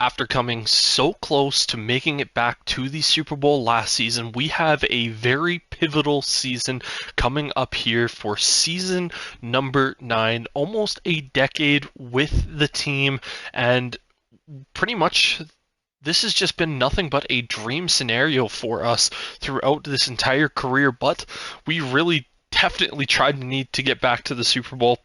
After coming so close to making it back to the Super Bowl last season, we have a very pivotal season coming up here for season number 9, almost a decade with the team, and pretty much this has just been nothing but a dream scenario for us throughout this entire career, but we really definitely tried to need to get back to the Super Bowl.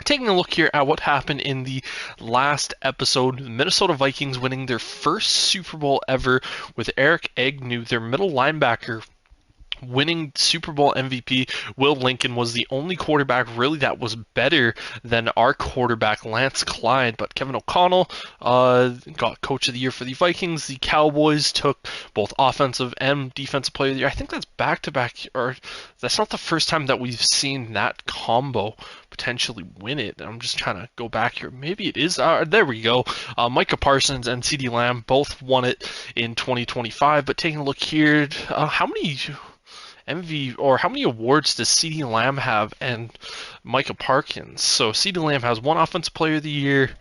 Taking a look here at what happened in the last episode, the Minnesota Vikings winning their first Super Bowl ever with Eric Agnew, their middle linebacker, winning Super Bowl MVP. Will Lincoln was the only quarterback really that was better than our quarterback Lance Clyde, but Kevin O'Connell got Coach of the Year for the Vikings. The Cowboys took both offensive and defensive player of the year. I think that's back to back, or that's not the first time that we've seen that combo potentially win it. I'm just trying to go back here. Maybe it is. There we go. Micah Parsons and CeeDee Lamb both won it in 2025. But taking a look here, how many how many awards does CeeDee Lamb have and Micah Parsons? So CeeDee Lamb has one Offensive Player of the Year.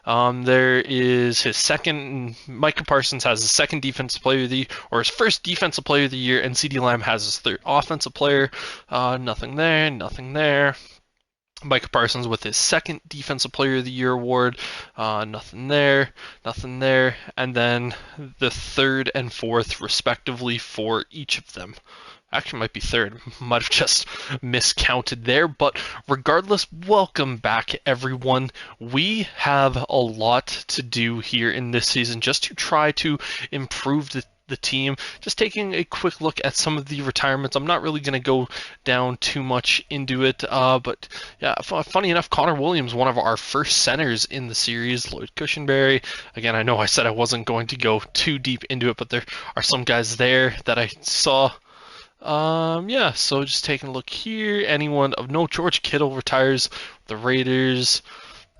There is his second. Micah Parsons has his second Defensive Player of the Year, or his first Defensive Player of the Year, and CeeDee Lamb has his third Offensive Player. Nothing there. Nothing there. Micah Parsons with his second Defensive Player of the Year award. Nothing there, nothing there. And then the third and fourth, respectively, for each of them. Actually, might be third. Might have just miscounted there. But regardless, welcome back, everyone. We have a lot to do here in this season just to try to improve the team. Just taking a quick look at some of the retirements. I'm not really going to go down too much into it, but yeah, funny enough, Connor Williams, one of our first centers in the series. Lloyd Cushenberry. Again, I know I said I wasn't going to go too deep into it, but there are some guys there that I saw. Yeah, so just taking a look here. Anyone of note, George Kittle retires the Raiders.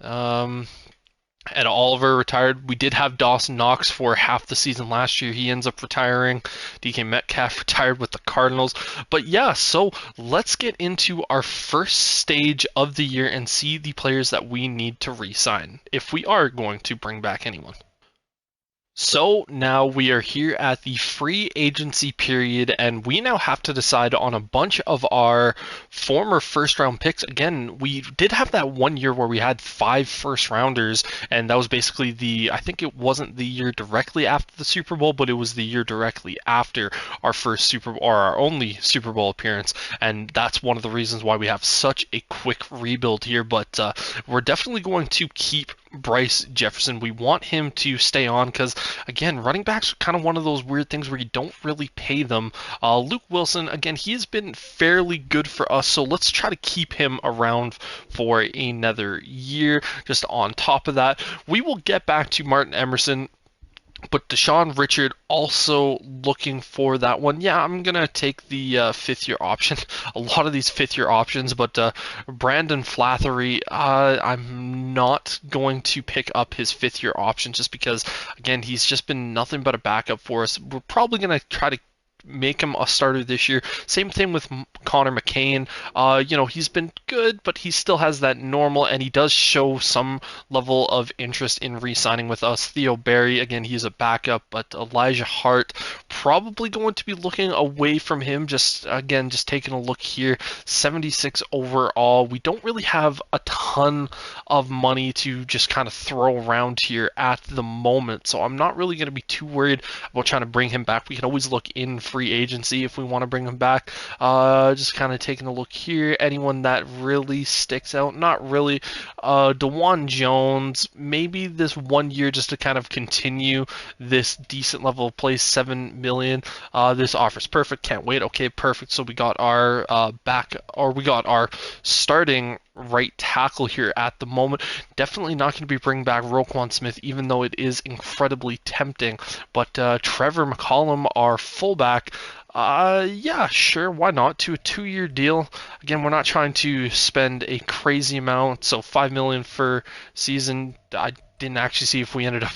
Ed Oliver retired. We did have Dawson Knox for half the season last year. He ends up retiring. DK Metcalf retired with the Cardinals. But yeah, so let's get into our first stage of the year and see the players that we need to re-sign if we are going to bring back anyone. So now we are here at the free agency period, and we now have to decide on a bunch of our former first round picks. Again, we did have that one year where we had 5 first rounders, and that was basically I think it wasn't the year directly after the Super Bowl, but it was the year directly after our first Super Bowl, or our only Super Bowl appearance, and that's one of the reasons why we have such a quick rebuild here. But we're definitely going to keep Bryce Jefferson. We want him to stay on because, again, running backs are kind of one of those weird things where you don't really pay them. Luke Wilson, again, he has been fairly good for us, so let's try to keep him around for another year. Just on top of that, we will get back to Martin Emerson. But Deshaun Richard also looking for that one. Yeah, I'm going to take the fifth-year option. A lot of these fifth-year options, but Brandon Flathery, I'm not going to pick up his fifth-year option just because, again, he's just been nothing but a backup for us. We're probably going to try to make him a starter this year. Same thing with Connor McCain. He's been good, but he still has that normal, and he does show some level of interest in re-signing with us. Theo Barry, again, he's a backup, but Elijah Hart, probably going to be looking away from him. Just taking a look here, 76 overall. We don't really have a ton of money to just kind of throw around here at the moment, so I'm not really going to be too worried about trying to bring him back. We can always look in free agency if we want to bring him back. Just kind of taking a look here. Anyone that really sticks out? Not really. DeJuan Jones, maybe this 1 year just to kind of continue this decent level of play, $7 million. This offer's perfect. Can't wait. Okay, perfect. So we got our we got our starting right tackle here at the moment. Definitely not going to be bringing back Roquan Smith, even though it is incredibly tempting. But Trevor McCollum, our fullback, yeah, sure, why not? To a 2-year deal. Again, we're not trying to spend a crazy amount, so $5 million for season. I didn't actually see if we ended up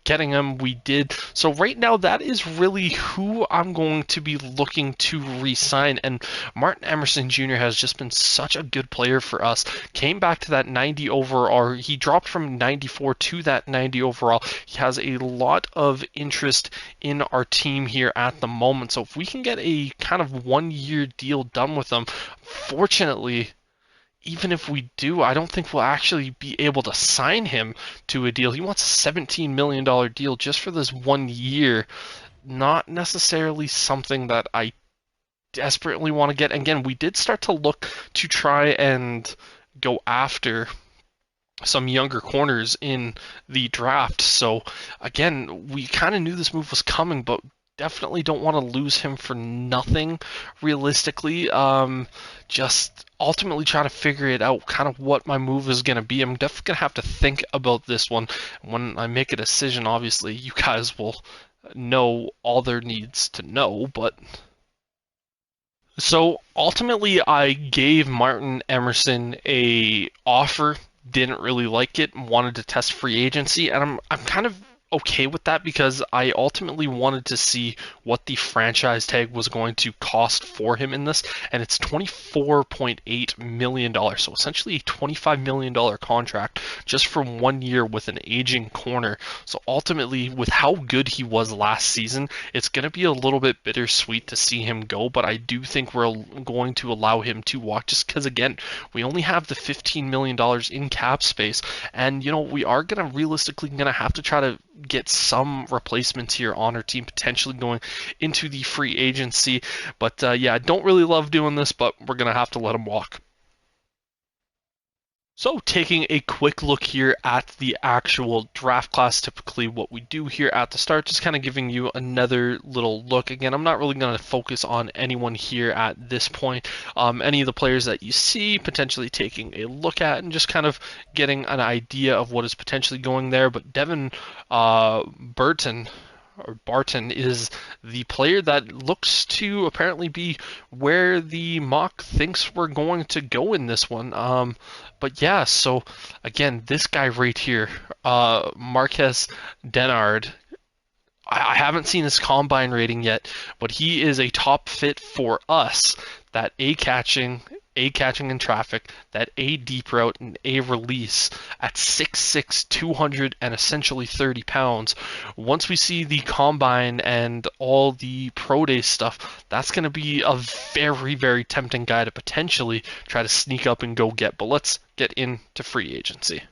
getting him. We did. So right now, that is really who I'm going to be looking to re-sign. And Martin Emerson Jr. has just been such a good player for us. Came back to that 90 overall. He dropped from 94 to that 90 overall. He has a lot of interest in our team here at the moment. So if we can get a kind of 1 year deal done with him, fortunately, even if we do, I don't think we'll actually be able to sign him to a deal. He wants a $17 million deal just for this 1 year. Not necessarily something that I desperately want to get. Again, we did start to look to try and go after some younger corners in the draft. So again, we kind of knew this move was coming, but definitely don't want to lose him for nothing realistically. Just ultimately trying to figure it out, kind of what my move is going to be. I'm definitely going to have to think about this one. When I make a decision, obviously, you guys will know all there needs to know, but so ultimately, I gave Martin Emerson a offer. Didn't really like it. Wanted to test free agency, and I'm kind of okay with that because I ultimately wanted to see what the franchise tag was going to cost for him in this, and it's $24.8 million. So essentially a $25 million contract just for 1 year with an aging corner. So ultimately, with how good he was last season, it's going to be a little bit bittersweet to see him go, but I do think we're going to allow him to walk just because, again, we only have the $15 million in cap space, and we are going to realistically going to have to try to get some replacements here on our team, potentially going into the free agency. But yeah, I don't really love doing this, but we're going to have to let him walk. So taking a quick look here at the actual draft class, typically what we do here at the start, just kind of giving you another little look. Again, I'm not really going to focus on anyone here at this point. Any of the players that you see, potentially taking a look at and just kind of getting an idea of what is potentially going there. But Devin Barton is the player that looks to apparently be where the mock thinks we're going to go in this one. But yeah, so again, this guy right here, Marquez Denard. I haven't seen his combine rating yet, but he is a top fit for us. That A catching in traffic, that A deep route, and A release at 6'6", 200, and essentially 30 pounds. Once we see the combine and all the pro day stuff, that's going to be a very, very tempting guy to potentially try to sneak up and go get. But let's get into free agency.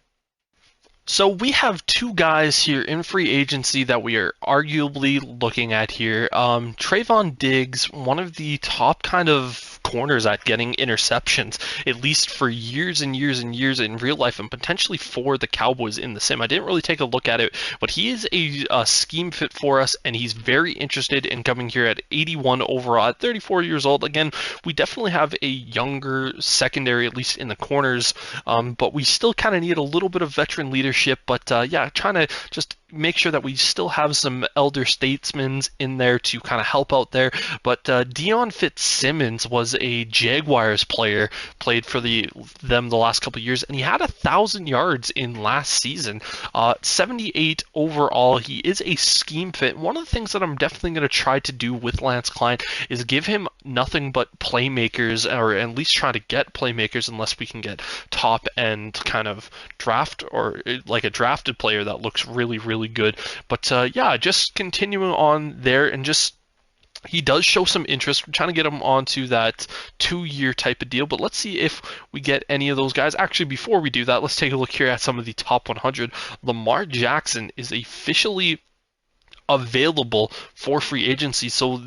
So we have two guys here in free agency that we are arguably looking at here. Trayvon Diggs, one of the top kind of corners at getting interceptions, at least for years and years and years in real life, and potentially for the Cowboys in the sim. I didn't really take a look at it, but he is a scheme fit for us, and he's very interested in coming here at 81 overall at 34 years old. Again, we definitely have a younger secondary, at least in the corners, but we still kind of need a little bit of veteran leadership. But yeah, trying to just make sure that we still have some elder statesmen in there to kind of help out there. But Dion Fitzsimmons was a Jaguars player, played for them the last couple of years, and he had 1,000 yards in last season. 78 overall. He is a scheme fit. One of the things that I'm definitely going to try to do with Lance Klein is give him nothing but playmakers, or at least try to get playmakers, unless we can get top end kind of draft, or like a drafted player that looks really, really good. But yeah, just continuing on there, and just he does show some interest. We're trying to get him onto that 2-year type of deal, but let's see if we get any of those guys. Actually, before we do that, let's take a look here at some of the top 100. Lamar Jackson is officially available for free agency, so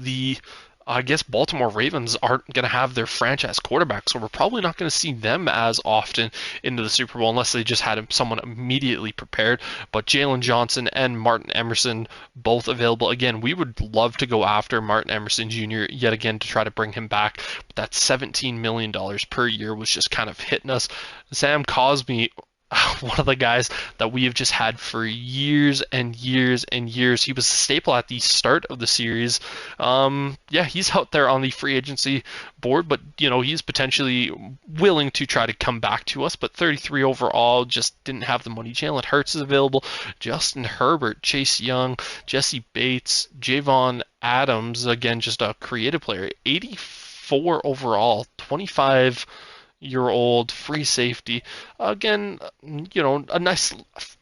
I guess Baltimore Ravens aren't going to have their franchise quarterback, so we're probably not going to see them as often into the Super Bowl unless they just had someone immediately prepared. But Jalen Johnson and Martin Emerson both available. Again, we would love to go after Martin Emerson Jr. yet again to try to bring him back. But that $17 million per year was just kind of hitting us. Sam Cosmi, one of the guys that we have just had for years and years and years. He was a staple at the start of the series. Yeah, he's out there on the free agency board, but he's potentially willing to try to come back to us. But 33 overall, just didn't have the money. Jalen Hurts is available. Justin Herbert, Chase Young, Jesse Bates, Javon Adams, again, just a creative player. 84 overall, 25-year-old free safety. Again, a nice,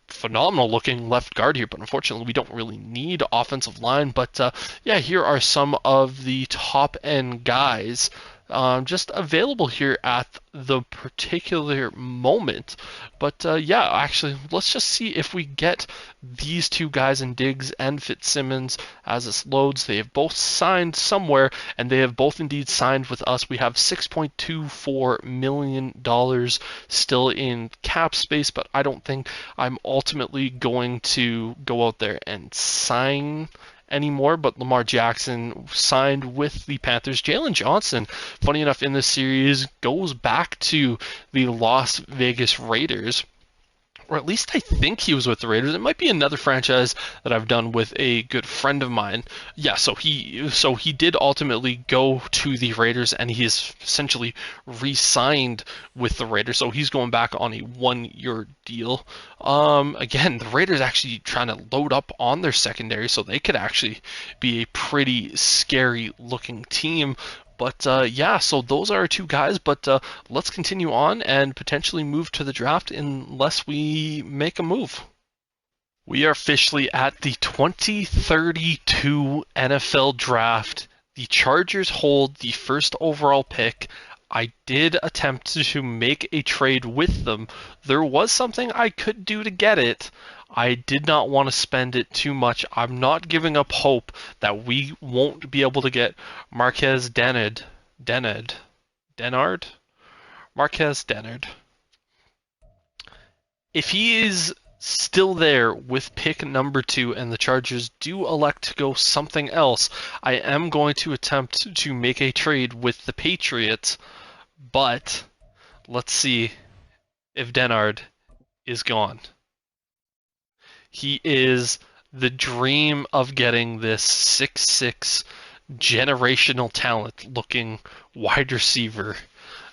phenomenal looking left guard here, but unfortunately we don't really need offensive line. But yeah, here are some of the top end guys just available here at the particular moment. But yeah, actually, let's just see if we get these two guys in Diggs and Fitzsimmons as this loads. They have both signed somewhere, and they have both indeed signed with us. We have $6.24 million still in cap space, but I don't think I'm ultimately going to go out there and sign anymore. But Lamar Jackson signed with the Panthers. Jalen Johnson, funny enough, in this series goes back to the Las Vegas Raiders, or at least I think he was with the Raiders. It might be another franchise that I've done with a good friend of mine. Yeah, so he did ultimately go to the Raiders, and he is essentially re-signed with the Raiders. So he's going back on a 1-year deal. Again, the Raiders actually trying to load up on their secondary, so they could actually be a pretty scary looking team. But yeah, so those are our two guys. But let's continue on and potentially move to the draft unless we make a move. We are officially at the 2032 NFL Draft. The Chargers hold the first overall pick. I did attempt to make a trade with them. There was something I could do to get it. I did not want to spend it too much. I'm not giving up hope that we won't be able to get Marquez Denard. Marquez Denard. If he is still there with pick number 2 and the Chargers do elect to go something else, I am going to attempt to make a trade with the Patriots. But let's see if Denard is gone. He is the dream of getting this 6'6" generational talent looking wide receiver.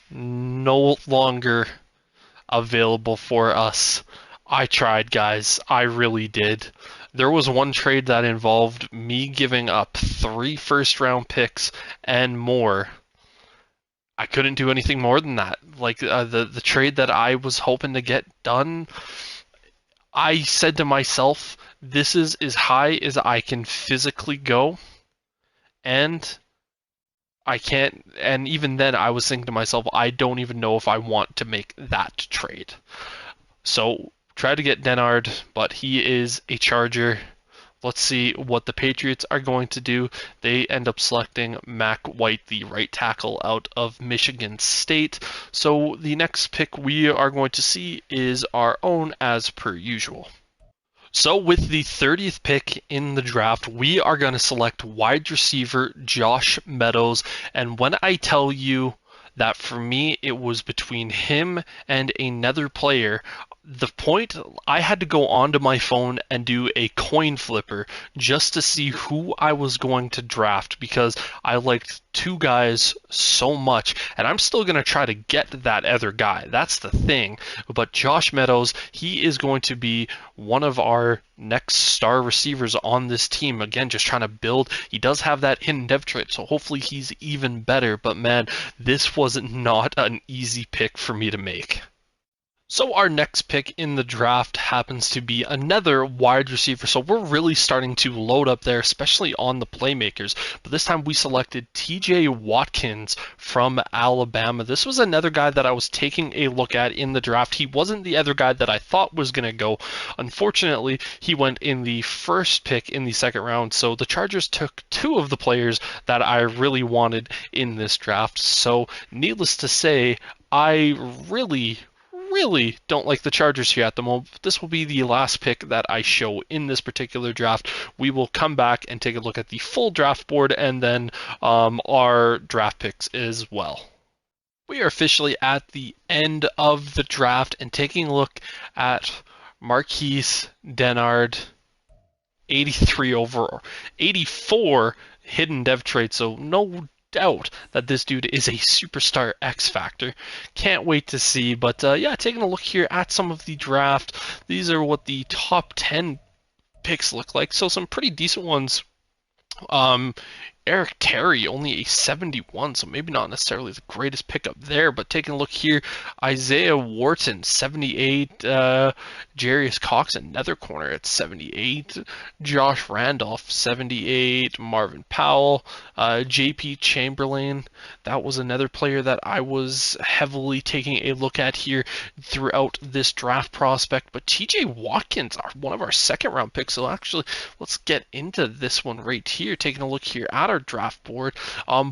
No longer available for us. I tried, guys. I really did. There was one trade that involved me giving up 3 first-round picks and more. I couldn't do anything more than that. Like the trade that I was hoping to get done, I said to myself, this is as high as I can physically go, and I can't. And even then, I was thinking to myself, I don't even know if I want to make that trade. So tried to get Denard, but he is a Charger. Let's see what the Patriots are going to do. They end up selecting Mac White, the right tackle out of Michigan State. So the next pick we are going to see is our own, as per usual. So with the 30th pick in the draft, we are going to select wide receiver Josh Meadows. And when I tell you that for me it was between him and another player, the point, I had to go onto my phone and do a coin flipper just to see who I was going to draft, because I liked 2 guys so much, and I'm still going to try to get that other guy. That's the thing. But Josh Meadows, he is going to be one of our next star receivers on this team. Again, just trying to build. He does have that hidden depth trait, so hopefully he's even better. But man, this was not an easy pick for me to make. So our next pick in the draft happens to be another wide receiver. So we're really starting to load up there, especially on the playmakers. But this time we selected TJ Watkins from Alabama. This was another guy that I was taking a look at in the draft. He wasn't the other guy that I thought was going to go. Unfortunately, he went in the first pick in the second round. So the Chargers took 2 of the players that I really wanted in this draft. So needless to say, I really don't like the Chargers here at the moment. This will be the last pick that I show in this particular draft. We will come back and take a look at the full draft board and then our draft picks as well. We are officially at the end of the draft and taking a look at Marquise Denard, 83 overall, 84 hidden dev trait, so no doubt that this dude is a superstar X Factor. Can't wait to see, but yeah, taking a look here at some of the draft, these are what the top 10 picks look like, so some pretty decent ones. Um, Eric Terry, only a 71, so maybe not necessarily the greatest pickup there, but taking a look here, Isaiah Wharton, 78, Jarius Cox, another corner at 78, Josh Randolph, 78, Marvin Powell, JP Chamberlain, that was another player that I was heavily taking a look at here throughout this draft prospect, but TJ Watkins, one of our second round picks, so actually, let's get into this one right here, taking a look here at our draft board.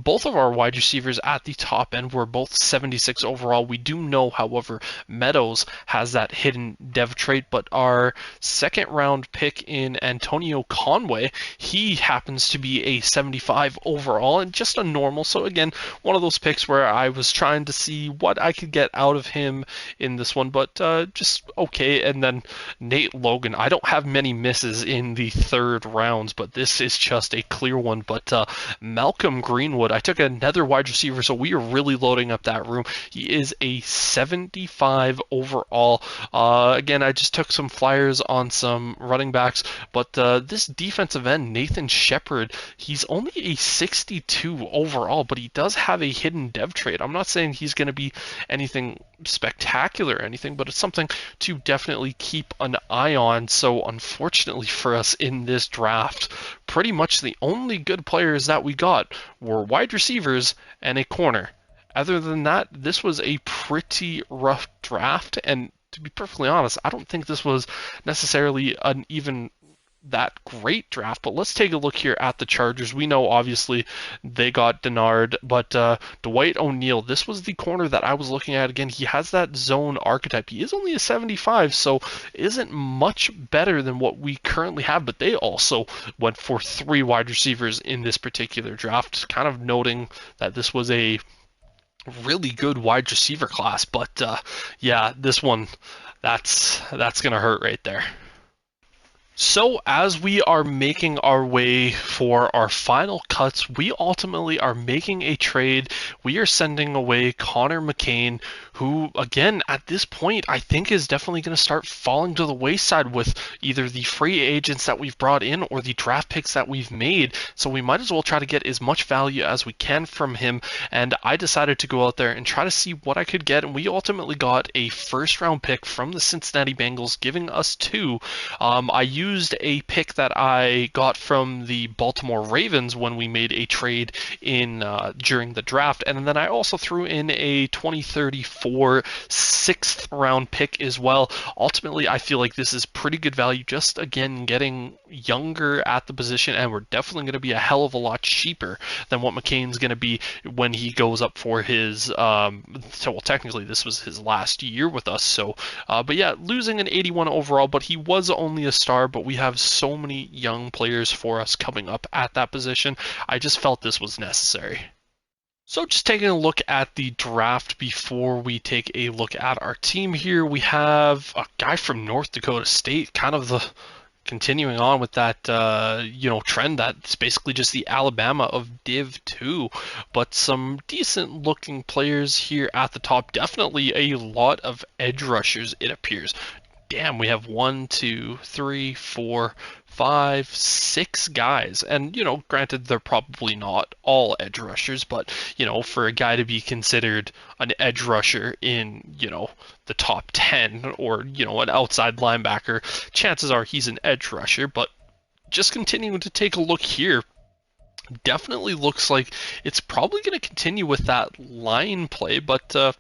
Both of our wide receivers at the top end were both 76 overall. We do know, however, Meadows has that hidden dev trait, but our second round pick in Antonio Conway, he happens to be a 75 overall and just a normal. So again, one of those picks where I was trying to see what I could get out of him in this one, but just okay. And then Nate Logan, I don't have many misses in the third rounds, but this is just a clear one. But Malcolm Greenwood, I took another wide receiver, so we are really loading up that room. He is a 75 overall. Again, I just took some flyers on some running backs, but this defensive end, Nathan Shepard, he's only a 62 overall, but he does have a hidden dev trait. I'm not saying he's going to be anything spectacular or anything, but it's something to definitely keep an eye on. So unfortunately for us in this draft, pretty much the only good players that we got were wide receivers and a corner. Other than that, this was a pretty rough draft, and to be perfectly honest, I don't think this was necessarily an even that great draft. But let's take a look here at the Chargers. We know obviously they got Denard, but Dwight O'Neal, this was the corner that I was looking at. Again, he has that zone archetype. He is only a 75, so isn't much better than what we currently have, but they also went for 3 wide receivers in this particular draft, kind of noting that this was a really good wide receiver class. But yeah, this one, that's gonna hurt right there. So as we are making our way for our final cuts, we ultimately are making a trade. We are sending away Connor McCain, who, again, at this point, I think is definitely going to start falling to the wayside with either the free agents that we've brought in or the draft picks that we've made. So we might as well try to get as much value as we can from him. And I decided to go out there and try to see what I could get. And we ultimately got a first round pick from the Cincinnati Bengals, giving us 2. I used a pick that I got from the Baltimore Ravens when we made a trade in during the draft, and then I also threw in a 2034 sixth round pick as well. Ultimately, I feel like this is pretty good value, just again getting younger at the position, and we're definitely going to be a hell of a lot cheaper than what McCain's going to be when he goes up for his so well, technically this was his last year with us, so but yeah, losing an 81 overall, but he was only a star. But we have so many young players for us coming up at that position. I just felt this was necessary. So just taking a look at the draft before we take a look at our team here, we have a guy from North Dakota State, kind of the continuing on with that trend that's basically just the Alabama of Div 2, but some decent looking players here at the top. Definitely a lot of edge rushers, it appears. Damn, we have 1, 2, 3, 4, 5, 6 guys. And, granted, they're probably not all edge rushers, but, for a guy to be considered an edge rusher in, the top 10 or, an outside linebacker, chances are he's an edge rusher. But just continuing to take a look here, definitely looks like it's probably going to continue with that line play, but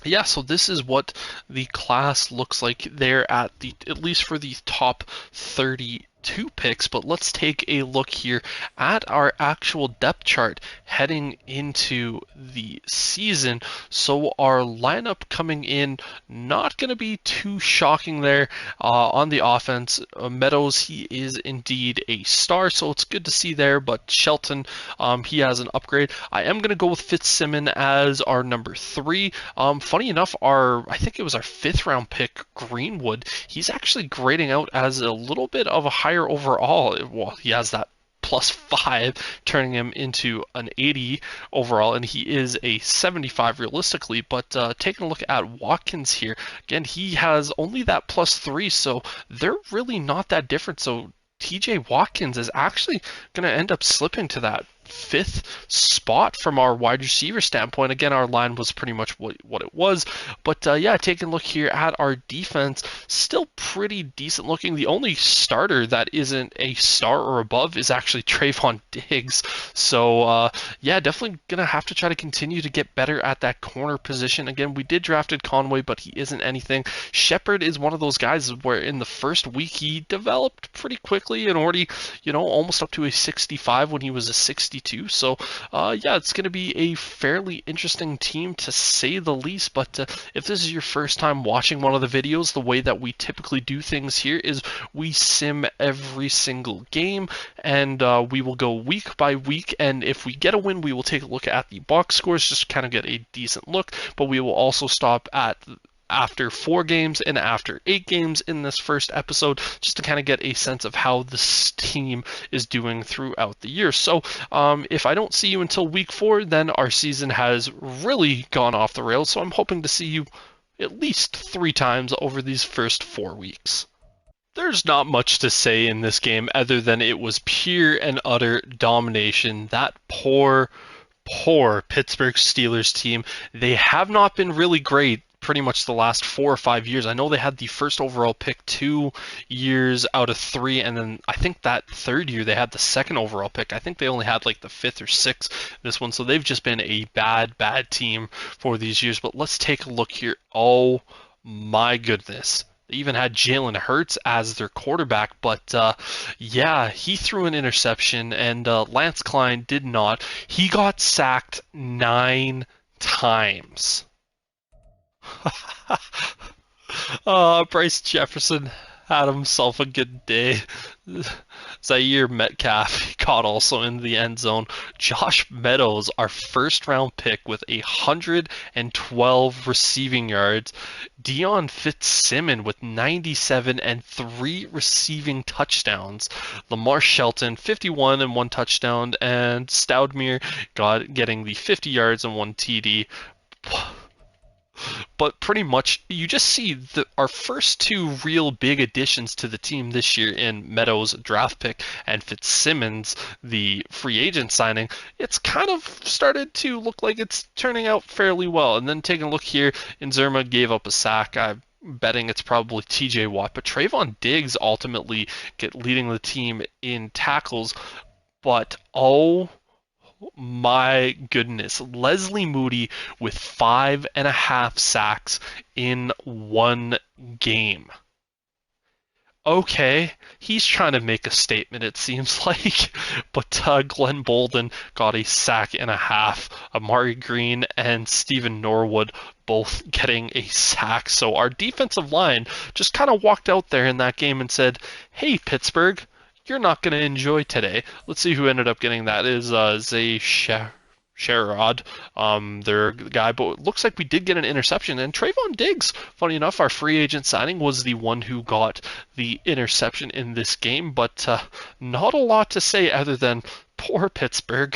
yeah, so this is what the class looks like there at least for the top 30 2 picks, but let's take a look here at our actual depth chart heading into the season. So our lineup coming in, not going to be too shocking there on the offense. Meadows, he is indeed a star, so it's good to see there, but Shelton, he has an upgrade. I am going to go with Fitzsimmons as our number 3. Funny enough, I think it was our 5th round pick, Greenwood, he's actually grading out as a little bit of a higher overall. Well, he has that +5, turning him into an 80 overall, and he is a 75 realistically. But taking a look at Watkins here, again, he has only that +3, so they're really not that different. So TJ Watkins is actually going to end up slipping to that 5th spot from our wide receiver standpoint. Again, our line was pretty much what it was, but yeah, taking a look here at our defense, still pretty decent looking. The only starter that isn't a star or above is actually Trayvon Diggs, so yeah, definitely gonna have to try to continue to get better at that corner position. Again, we did drafted Conway, but he isn't anything. Shepard is one of those guys where in the first week he developed pretty quickly and already, almost up to a 65 when he was a 62. So yeah, it's going to be a fairly interesting team to say the least. But if this is your first time watching one of the videos, the way that we typically do things here is we sim every single game, and we will go week by week. And if we get a win, we will take a look at the box scores, just kind of get a decent look. But we will also stop at after 4 games and after 8 games in this first episode, just to kind of get a sense of how this team is doing throughout the year. So if I don't see you until week 4, then our season has really gone off the rails. So I'm hoping to see you at least 3 times over these first 4 weeks. There's not much to say in this game other than it was pure and utter domination. That poor Pittsburgh Steelers team, they have not been really great pretty much the last 4 or 5 years. I know they had the first overall pick 2 years out of 3, and then I think that 3rd year they had the 2nd overall pick. I think they only had like the 5th or 6th this one, so they've just been a bad team for these years. But let's take a look here. Oh my goodness. They even had Jalen Hurts as their quarterback, but yeah, he threw an interception, and Lance Klein did not. He got sacked 9 times. Bryce Jefferson had himself a good day. Zaire Metcalf caught also in the end zone. Josh Meadows, our 1st round pick with 112 receiving yards. Dion Fitzsimmons with 97 and 3 receiving touchdowns. Lamar Shelton, 51 and 1 touchdown. And Stoudemire getting the 50 yards and 1 TD. But pretty much, you just see our first 2 real big additions to the team this year in Meadows, draft pick, and Fitzsimmons, the free agent signing. It's kind of started to look like it's turning out fairly well. And then taking a look here, Inzerma gave up a sack. I'm betting it's probably TJ Watt, but Trayvon Diggs ultimately leading the team in tackles. But oh my goodness, Leslie Moody with 5.5 sacks in 1 game. Okay, he's trying to make a statement, it seems like, but Glenn Bolden got a sack and a half. Amari Green and Stephen Norwood both getting a sack. So our defensive line just kind of walked out there in that game and said, hey, Pittsburgh, you're not going to enjoy today. Let's see who ended up getting that. Is Zay Sherrod, their guy, but it looks like we did get an interception. And Trayvon Diggs, funny enough, our free agent signing, was the one who got the interception in this game, but not a lot to say other than poor Pittsburgh.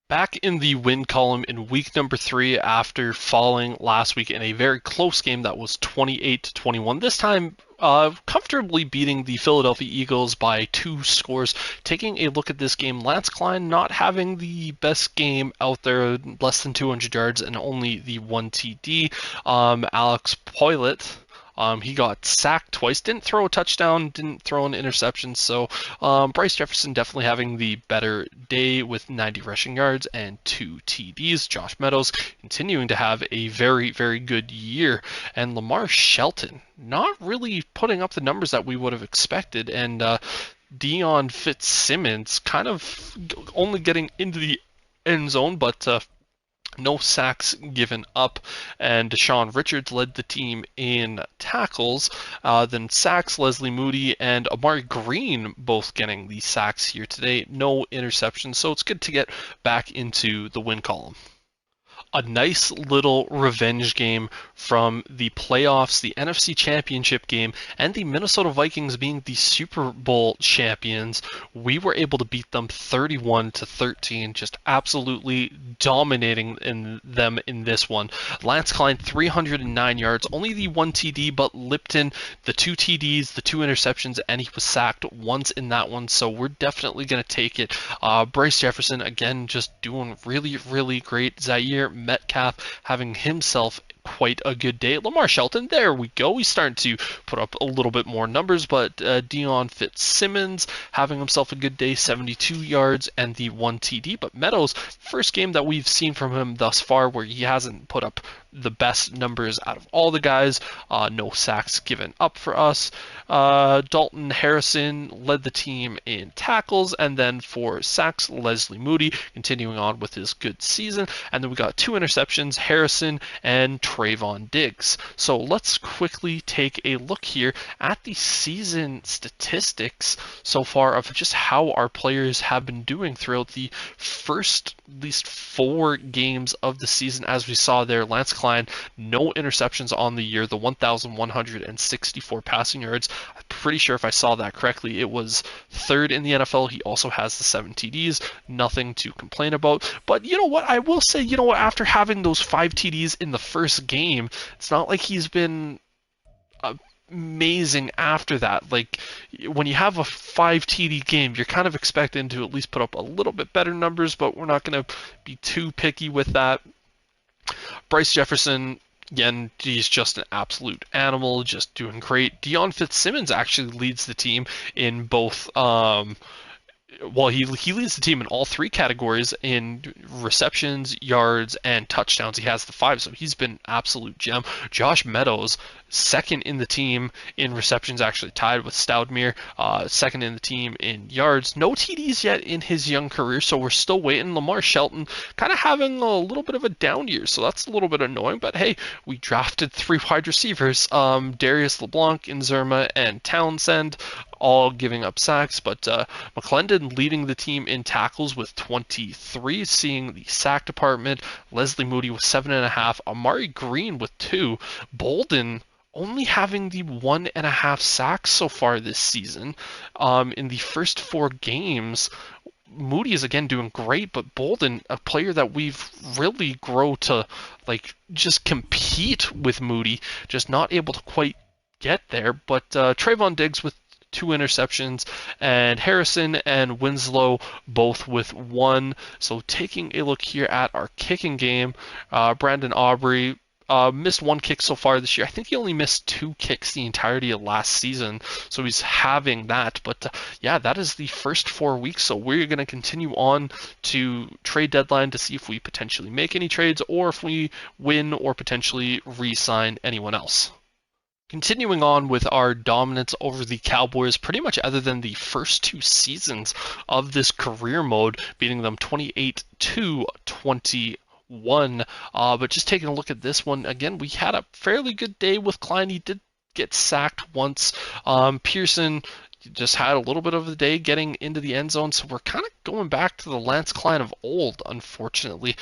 Back in the win column in week number 3 after falling last week in a very close game that was 28-21. This time, comfortably beating the Philadelphia Eagles by 2 scores. Taking a look at this game, Lance Klein not having the best game out there, less than 200 yards and only the 1 TD. Alex Poylett, He got sacked twice, didn't throw a touchdown, didn't throw an interception. So Bryce Jefferson definitely having the better day with 90 rushing yards and 2 TDs. Josh Meadows continuing to have a very, very good year. And Lamar Shelton not really putting up the numbers that we would have expected. And Dion Fitzsimmons kind of only getting into the end zone, but no sacks given up, and Deshaun Richards led the team in tackles. Then sacks, Leslie Moody and Amari Green both getting the sacks here today. No interceptions, so it's good to get back into the win column. A nice little revenge game from the playoffs, the NFC Championship game, and the Minnesota Vikings being the Super Bowl champions. We were able to beat them 31-13, just absolutely dominating them in this one. Lance Klein 309 yards, only the 1 TD, but Lipton the 2 TDs, the 2 interceptions, and he was sacked once in that one. So we're definitely going to take it. Bryce Jefferson again just doing really, really great. Zaire Metcalf having himself quite a good day. Lamar Shelton, there we go. He's starting to put up a little bit more numbers, but Dion Fitzsimmons having himself a good day, 72 yards and the 1 TD. But Meadows, first game that we've seen from him thus far where he hasn't put up the best numbers out of all the guys. No sacks given up for us. Dalton Harrison led the team in tackles, and then for sacks, Leslie Moody continuing on with his good season. And then we got 2 interceptions, Harrison and Trayvon Diggs. So let's quickly take a look here at the season statistics so far of just how our players have been doing throughout the first at least 4 games of the season. As we saw there, Lance Klein, no interceptions on the year, the 1,164 passing yards. I'm pretty sure if I saw that correctly, it was 3rd in the NFL. He also has the 7 TDs, nothing to complain about. But you know what, I will say, you know what, after having those 5 TDs in the first game, it's not like he's been amazing after that. Like, when you have a 5 TD game, you're kind of expecting to at least put up a little bit better numbers, but we're not going to be too picky with that. Bryce Jefferson, again, he's just an absolute animal, just doing great. Dion Fitzsimmons actually leads the team in both he leads the team in all 3 categories in receptions, yards, and touchdowns. He has the 5, so he's been absolute gem. Josh Meadows, 2nd in the team in receptions, actually tied with Stoudemire. 2nd in the team in yards. No TDs yet in his young career, so we're still waiting. Lamar Shelton kind of having a little bit of a down year, so that's a little bit annoying. But hey, we drafted 3 wide receivers, Darius LeBlanc, Inzerma, and Townsend, all giving up sacks, but McClendon leading the team in tackles with 23, seeing the sack department. Leslie Moody with 7.5, Amari Green with 2, Bolden only having the 1.5 sacks so far this season. In the first 4 games, Moody is again doing great, but Bolden, a player that we've really grown to like just compete with Moody, just not able to quite get there. But Trayvon Diggs with 2 interceptions, and Harrison and Winslow both with 1. So taking a look here at our kicking game, Brandon Aubrey missed 1 kick so far this year. I think he only missed 2 kicks the entirety of last season, so he's having that. But yeah, that is the first 4 weeks, so we're going to continue on to trade deadline to see if we potentially make any trades, or if we win or potentially re-sign anyone else. Continuing on with our dominance over the Cowboys, pretty much other than the first 2 seasons of this career mode, beating them 28-21. But just taking a look at this one, again, we had a fairly good day with Klein. He did get sacked once. Pearson just had a little bit of a day getting into the end zone, so we're kind of going back to the Lance Klein of old, unfortunately.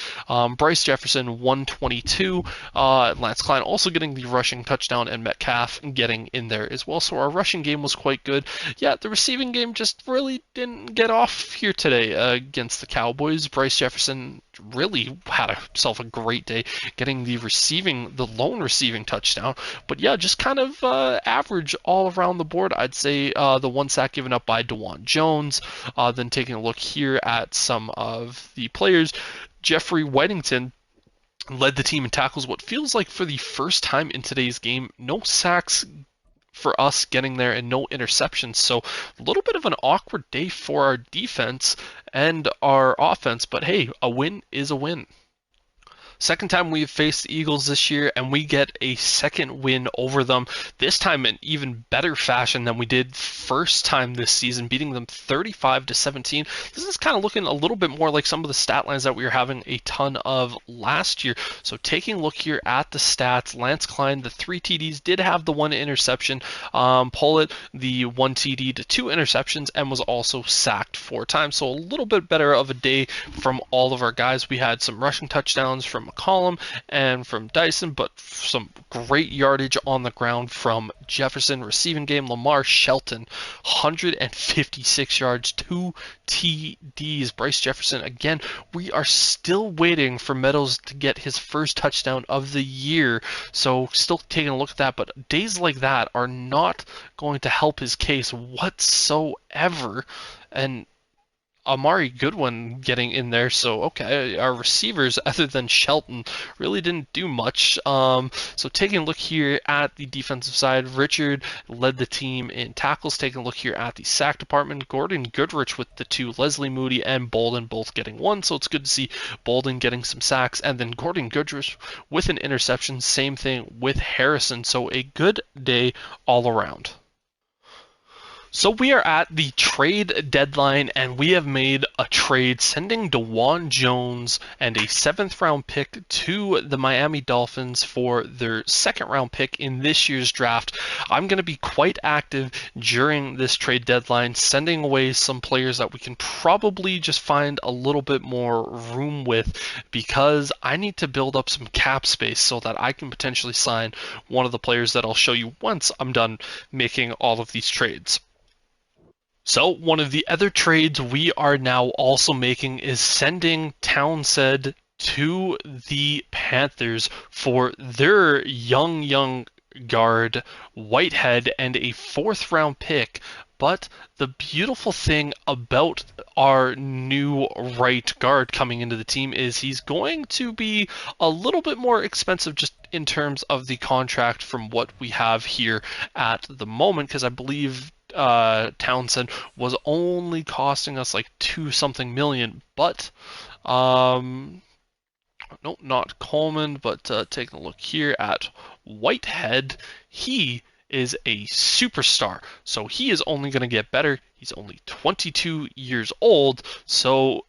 Bryce Jefferson, 122. Lance Klein also getting the rushing touchdown, and Metcalf getting in there as well. So our rushing game was quite good. Yeah, the receiving game just really didn't get off here today against the Cowboys. Bryce Jefferson really had himself a great day getting the lone receiving touchdown. But yeah, just kind of average all around the board. I'd say the 1 sack given up by DeJuan Jones. Then taking a look here at some of the players, Jeffrey Whittington led the team in tackles what feels like for the first time in today's game. No sacks for us getting there and no interceptions. So a little bit of an awkward day for our defense and our offense, but hey, a win is a win. Second time we've faced the Eagles this year, and we get a second win over them. This time in even better fashion than we did first time this season, beating them 35-17. This is kind of looking a little bit more like some of the stat lines that we were having a ton of last year. So taking a look here at the stats, Lance Klein, the 3 TDs, did have the 1 interception. Pollitt, the 1 TD to 2 interceptions, and was also sacked 4 times. So a little bit better of a day from all of our guys. We had some rushing touchdowns from McCollum and from Dyson, but some great yardage on the ground from Jefferson. Receiving game, Lamar Shelton, 156 yards, 2 TDs. Bryce Jefferson, again, we are still waiting for Meadows to get his first touchdown of the year, so still taking a look at that, but days like that are not going to help his case whatsoever. And Amari Goodwin getting in there. So, okay, our receivers, other than Shelton, really didn't do much. So taking a look here at the defensive side, Richard led the team in tackles. Taking a look here at the sack department, Gordon Goodrich with the 2, Leslie Moody and Bolden both getting 1. So it's good to see Bolden getting some sacks. And then Gordon Goodrich with an interception. Same thing with Harrison. So a good day all around. So we are at the trade deadline, and we have made a trade sending DeJuan Jones and a 7th round pick to the Miami Dolphins for their 2nd round pick in this year's draft. I'm going to be quite active during this trade deadline, sending away some players that we can probably just find a little bit more room with, because I need to build up some cap space so that I can potentially sign one of the players that I'll show you once I'm done making all of these trades. So one of the other trades we are now also making is sending Townsend to the Panthers for their young guard, Whitehead, and a 4th round pick. But the beautiful thing about our new right guard coming into the team is he's going to be a little bit more expensive just in terms of the contract from what we have here at the moment, because I believe Townsend was only costing us like 2 something million, but no, not Coleman, but taking a look here at Whitehead, he is a superstar, so he is only going to get better. He's only 22 years old, so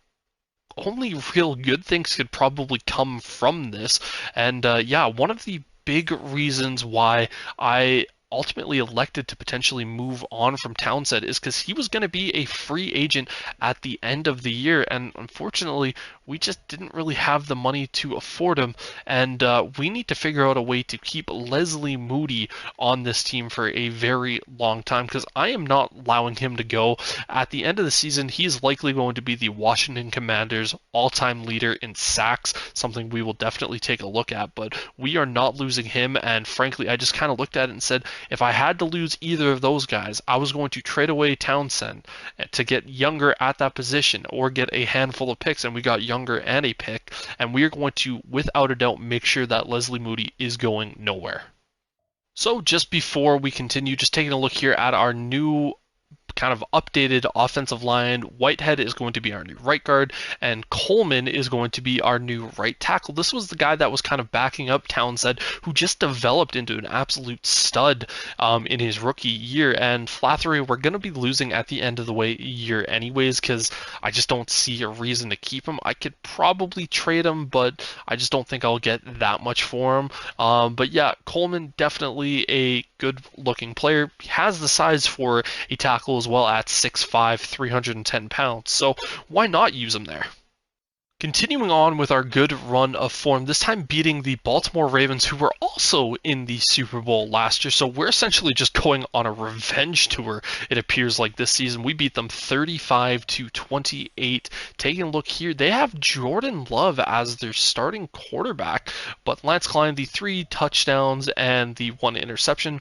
only real good things could probably come from this. And yeah, one of the big reasons why I ultimately elected to potentially move on from Townsend is because he was going to be a free agent at the end of the year, and unfortunately we just didn't really have the money to afford him, and we need to figure out a way to keep Leslie Moody on this team for a very long time, because I am not allowing him to go. At the end of the season, he's likely going to be the Washington Commanders all-time leader in sacks, something we will definitely take a look at, but we are not losing him. And frankly, I just kind of looked at it and said, if I had to lose either of those guys, I was going to trade away Townsend to get younger at that position, or get a handful of picks, and we got younger and a pick, and we are going to, without a doubt, make sure that Leslie Moody is going nowhere. So just before we continue, just taking a look here at our new kind of updated offensive line. Whitehead is going to be our new right guard, and Coleman is going to be our new right tackle. This was the guy that was kind of backing up Townsend, who just developed into an absolute stud in his rookie year. And Flathery, we're going to be losing at the end of the year anyways, because I just don't see a reason to keep him. I could probably trade him, but I just don't think I'll get that much for him. But yeah, Coleman, definitely a good looking player. He has the size for a tackle as well at 6'5", 310 pounds. So why not use him there? Continuing on with our good run of form, this time beating the Baltimore Ravens, who were also in the Super Bowl last year. So we're essentially just going on a revenge tour, it appears like, this season. We beat them 35-28. Taking a look here, they have Jordan Love as their starting quarterback, but Lance Klein, the 3 touchdowns and the 1 interception.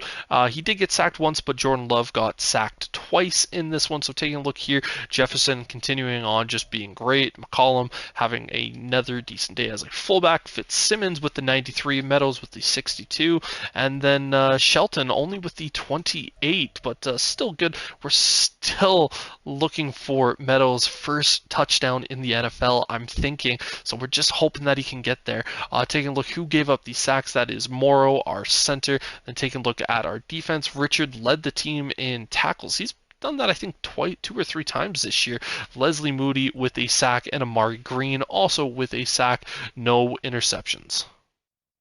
He did get sacked once, but Jordan Love got sacked twice in this one. So taking a look here, Jefferson continuing on just being great. McCollum having having another decent day as a fullback. Fitzsimmons with the 93, Meadows with the 62, and then Shelton only with the 28, but still good. We're still looking for Meadows' first touchdown in the NFL, I'm thinking, so we're just hoping that he can get there. Taking a look who gave up the sacks, that is Morrow, our center. Then taking a look at our defense, Richard led the team in tackles. He's done that, I think, two or three times this year. Leslie Moody with a sack, and Amari Green also with a sack, no interceptions.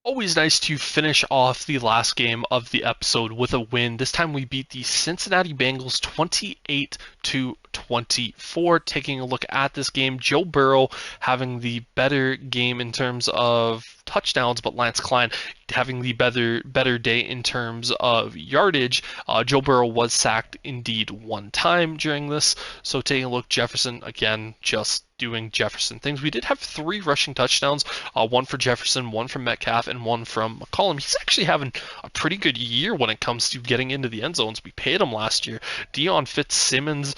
Always nice to finish off the last game of the episode with a win. This time we beat the Cincinnati Bengals 28-24. Taking a look at this game, Joe Burrow having the better game in terms of touchdowns, but Lance Klein having the better day in terms of yardage. Joe Burrow was sacked indeed one time during this. So taking a look, Jefferson again just doing Jefferson things. We did have 3 rushing touchdowns, one for Jefferson, one from Metcalf, and one from McCollum. He's actually having a pretty good year when it comes to getting into the end zones. We paid him last year. Dion Fitzsimmons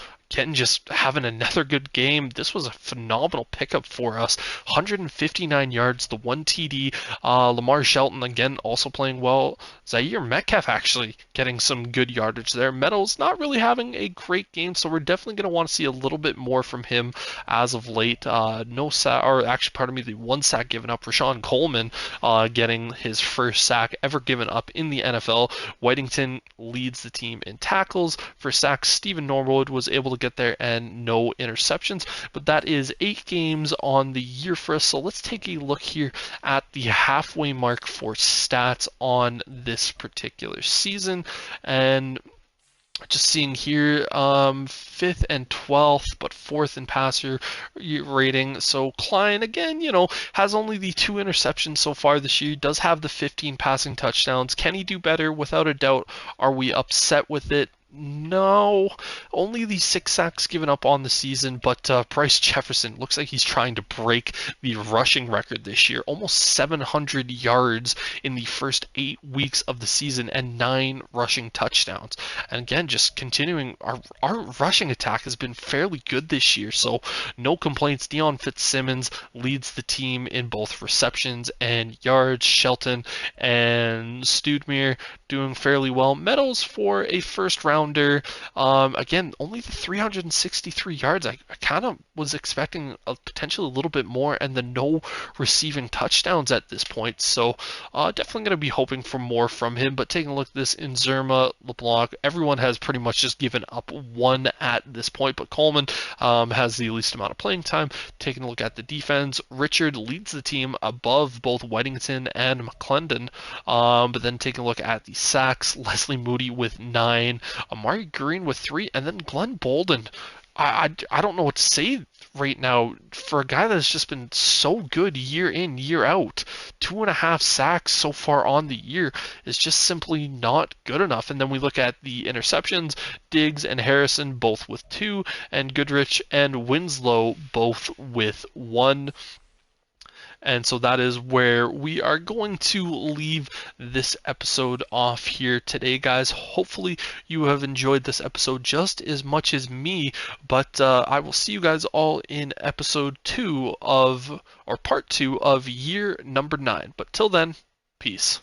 just having another good game. This was a phenomenal pickup for us. 159 yards, the 1 TD. Lamar Shelton again also playing well. Zaire Metcalf actually getting some good yardage there. Meadows not really having a great game, so we're definitely going to want to see a little bit more from him as of late. No sack, or actually, pardon me, the 1 sack given up. Rashawn Coleman getting his first sack ever given up in the NFL. Whitington leads the team in tackles. For sacks, Stephen Norwood was able to get there and no interceptions, but that is 8 games on the year for us. So let's take a look here at the halfway mark for stats on this particular season, and just seeing here, 5th and 12th, but 4th in passer rating. So Klein, again, has only the 2 interceptions so far this year. Does have the 15 passing touchdowns. Can he do better? Without a doubt. Are we upset with it? No, only the 6 sacks given up on the season, but Bryce Jefferson looks like he's trying to break the rushing record this year. Almost 700 yards in the first 8 weeks of the season and 9 rushing touchdowns. And again, just continuing, our rushing attack has been fairly good this year, so no complaints. Dion Fitzsimmons leads the team in both receptions and yards. Shelton and Studmere doing fairly well. Meadows for a first rounder. Again, only the 363 yards. I kind of was expecting potentially a little bit more, and the no receiving touchdowns at this point. So definitely going to be hoping for more from him. But taking a look at this, Inzerma, LeBlanc, everyone has pretty much just given up 1 at this point. But Coleman has the least amount of playing time. Taking a look at the defense, Richard leads the team above both Whitington and McClendon. But then taking a look at the sacks, Leslie Moody with 9. Amari Green with 3, and then Glenn Bolden. I don't know what to say right now for a guy that's just been so good year in, year out. 2.5 sacks so far on the year is just simply not good enough. And then we look at the interceptions, Diggs and Harrison both with 2, and Goodrich and Winslow both with 1. And so that is where we are going to leave this episode off here today, guys. Hopefully you have enjoyed this episode just as much as me, but I will see you guys all in episode 2 of, or part 2 of year number 9. But till then, peace.